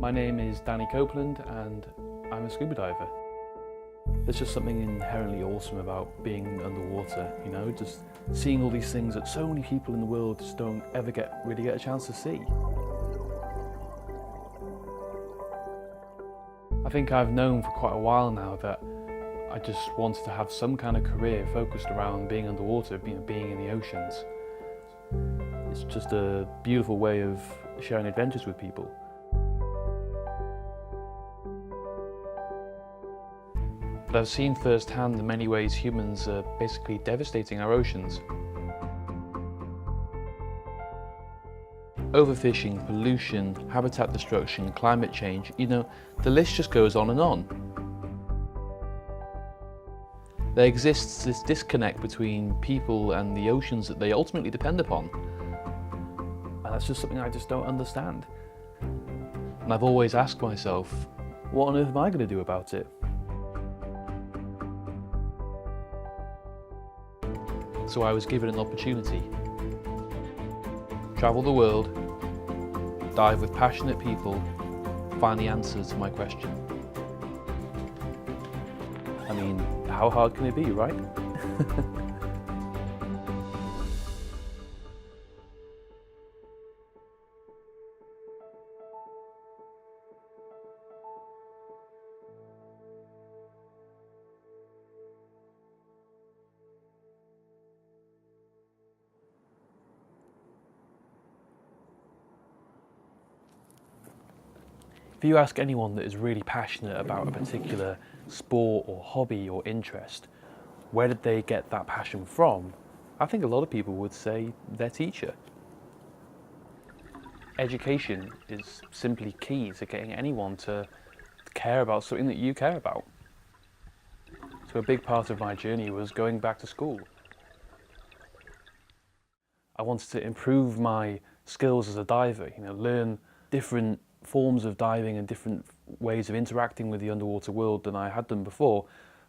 My name is Danny Copeland and I'm a scuba diver. There's just something inherently awesome about being underwater, you know, just seeing all these things that so many people in the world just don't ever really get a chance to see. I think I've known for quite a while now that I just wanted to have some kind of career focused around being underwater, being in the oceans. It's just a beautiful way of sharing adventures with people. But I've seen firsthand the many ways humans are basically devastating our oceans. Overfishing, pollution, habitat destruction, climate change, you know, the list just goes on and on. There exists this disconnect between people and the oceans that they ultimately depend upon. And that's just something I just don't understand. And I've always asked myself, what on earth am I going to do about it? So I was given an opportunity. Travel the world, dive with passionate people, find the answers to my question. I mean, how hard can it be, right? If you ask anyone that is really passionate about a particular sport or hobby or interest, where did they get that passion from? I think a lot of people would say their teacher. Education is simply key to getting anyone to care about something that you care about. So a big part of my journey was going back to school. I wanted to improve my skills as a diver, you know, learn different forms of diving and different ways of interacting with the underwater world than I had done before,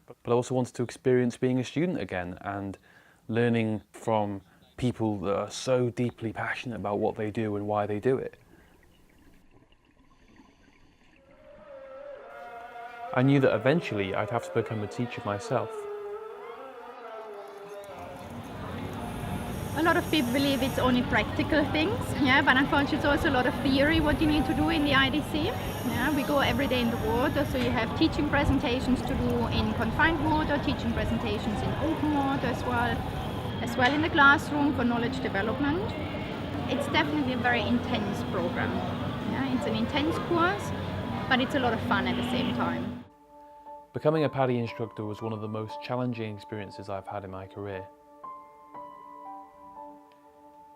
but I also wanted to experience being a student again and learning from people that are so deeply passionate about what they do and why they do it. I knew that eventually I'd have to become a teacher myself. A lot of people believe it's only practical things, yeah, but unfortunately it's also a lot of theory what you need to do in the IDC. Yeah, we go every day in the water, so you have teaching presentations to do in confined water, teaching presentations in open water as well in the classroom for knowledge development. It's definitely a very intense program. Yeah, it's an intense course, but it's a lot of fun at the same time. Becoming a PADI instructor was one of the most challenging experiences I've had in my career.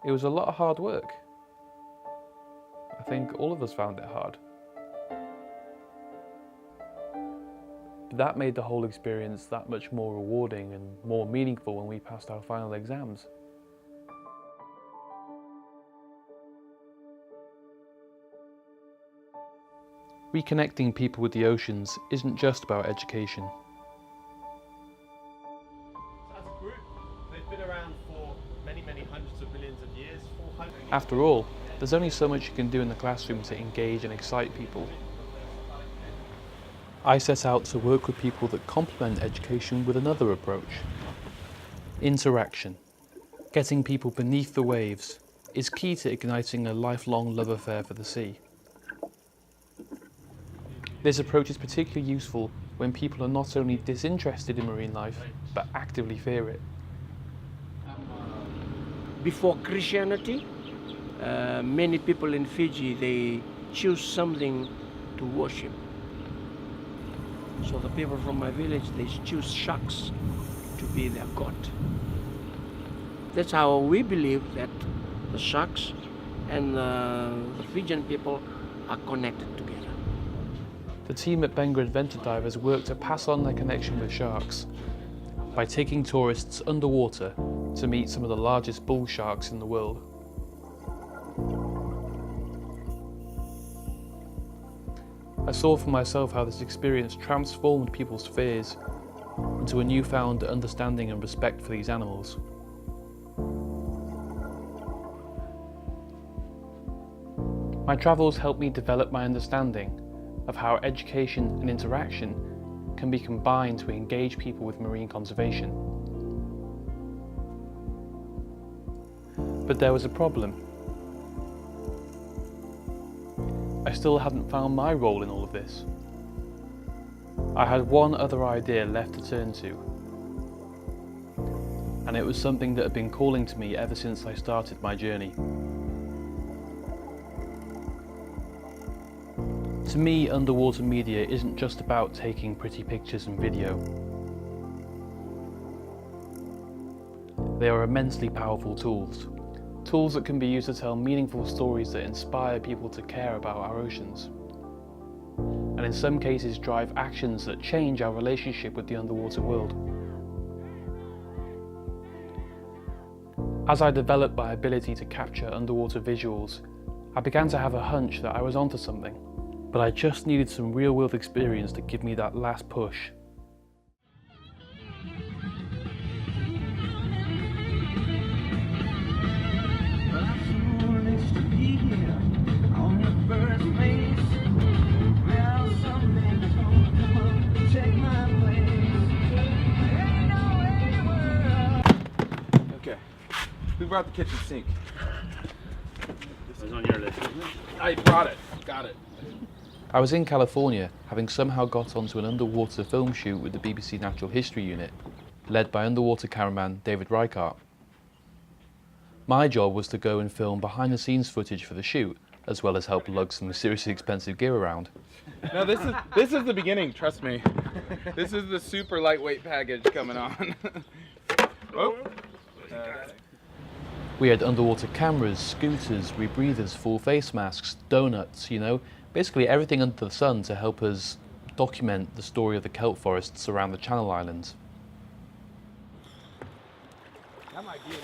It was a lot of hard work. I think all of us found it hard. But that made the whole experience that much more rewarding and more meaningful when we passed our final exams. Reconnecting people with the oceans isn't just about education. As a group, they've been around for many hundreds of millions of years. 400. After all, there's only so much you can do in the classroom to engage and excite people. I set out to work with people that complement education with another approach. Interaction. Getting people beneath the waves is key to igniting a lifelong love affair for the sea. This approach is particularly useful when people are not only disinterested in marine life, but actively fear it. Before Christianity, many people in Fiji, they choose something to worship. So the people from my village, they choose sharks to be their god. That's how we believe that the sharks and the Fijian people are connected together. The team at Benga Adventure Divers work to pass on their connection with sharks by taking tourists underwater to meet some of the largest bull sharks in the world. I saw for myself how this experience transformed people's fears into a newfound understanding and respect for these animals. My travels helped me develop my understanding of how education and interaction can be combined to engage people with marine conservation. But there was a problem. I still hadn't found my role in all of this. I had one other idea left to turn to, and it was something that had been calling to me ever since I started my journey. To me, underwater media isn't just about taking pretty pictures and video. They are immensely powerful tools. Tools that can be used to tell meaningful stories that inspire people to care about our oceans. And in some cases drive actions that change our relationship with the underwater world. As I developed my ability to capture underwater visuals, I began to have a hunch that I was onto something. But I just needed some real-world experience to give me that last push. Okay, who brought the kitchen sink? This is on your list, isn't it? I brought it, got it. I was in California, having somehow got onto an underwater film shoot with the BBC Natural History Unit, led by underwater cameraman David Reichardt. My job was to go and film behind-the-scenes footage for the shoot, as well as help lug some seriously expensive gear around. No, this is the beginning, trust me. This is the super lightweight package coming on. Oh. We had underwater cameras, scooters, rebreathers, full face masks, donuts, you know, basically everything under the sun to help us document the story of the kelp forests around the Channel Islands. That might be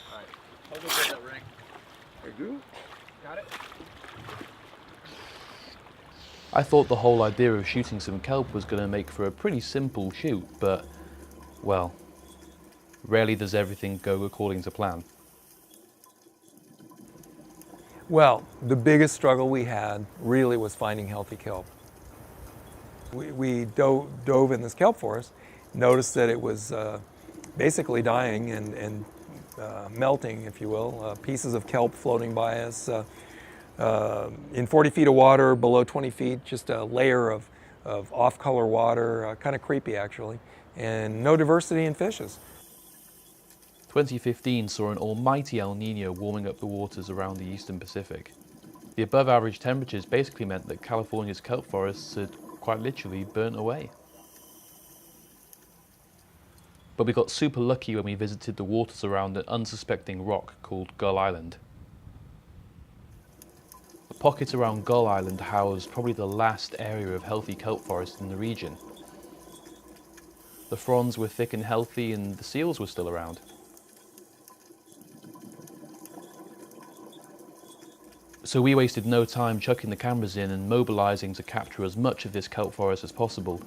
Alright, hold it with that ring. There you go. Got it? I thought the whole idea of shooting some kelp was going to make for a pretty simple shoot, but, well, rarely does everything go according to plan. Well, the biggest struggle we had really was finding healthy kelp. We dove in this kelp forest, noticed that it was basically dying and melting, if you will, pieces of kelp floating by us. In 40 feet of water, below 20 feet, just a layer of off-color water, kind of creepy actually, and no diversity in fishes. 2015 saw an almighty El Niño warming up the waters around the eastern Pacific. The above average temperatures basically meant that California's kelp forests had quite literally burnt away. But we got super lucky when we visited the waters around an unsuspecting rock called Gull Island. The pocket around Gull Island housed probably the last area of healthy kelp forest in the region. The fronds were thick and healthy and the seals were still around. So we wasted no time chucking the cameras in and mobilising to capture as much of this kelp forest as possible.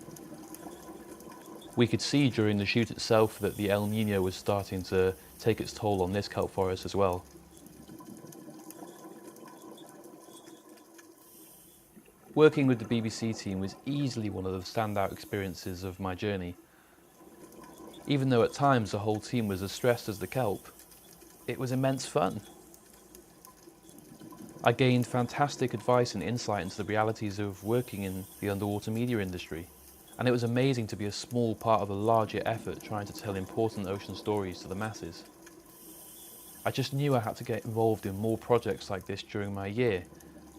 We could see during the shoot itself that the El Niño was starting to take its toll on this kelp forest as well. Working with the BBC team was easily one of the standout experiences of my journey. Even though at times the whole team was as stressed as the kelp, it was immense fun. I gained fantastic advice and insight into the realities of working in the underwater media industry, and it was amazing to be a small part of a larger effort trying to tell important ocean stories to the masses. I just knew I had to get involved in more projects like this during my year,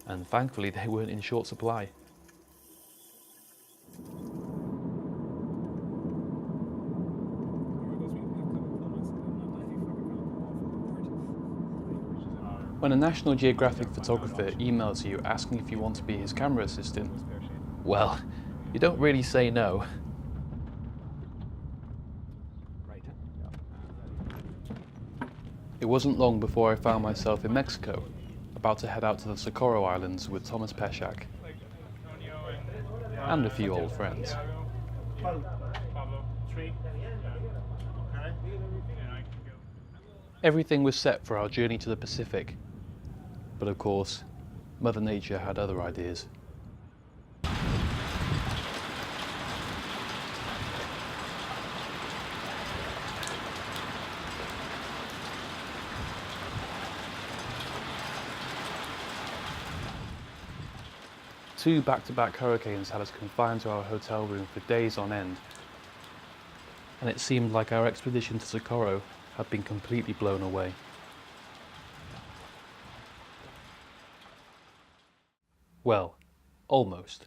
and thankfully they weren't in short supply. When a National Geographic photographer emails you asking if you want to be his camera assistant, well, you don't really say no. It wasn't long before I found myself in Mexico, about to head out to the Socorro Islands with Thomas Peshak and a few old friends. Pablo, 3. Okay. Everything was set for our journey to the Pacific, but of course, Mother Nature had other ideas. Two back-to-back hurricanes had us confined to our hotel room for days on end, and it seemed like our expedition to Socorro had been completely blown away. Well, almost.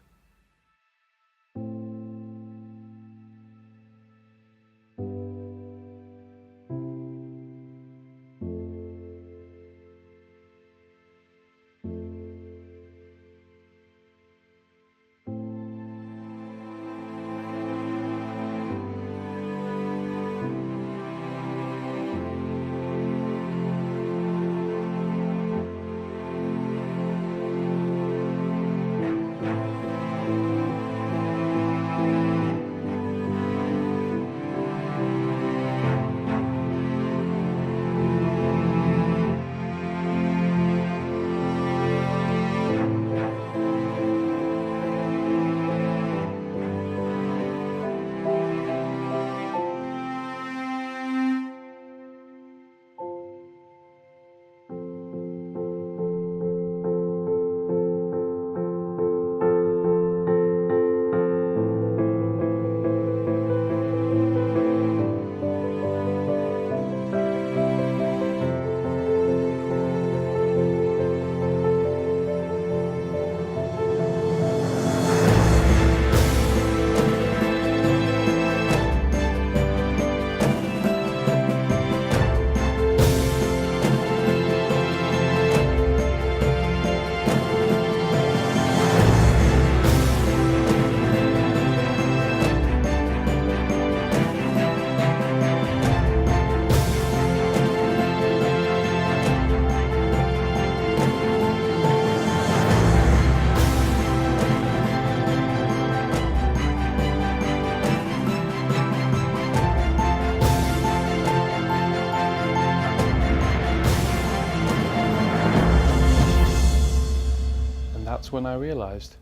That's when I realized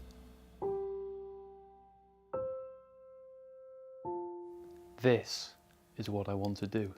this is what I want to do.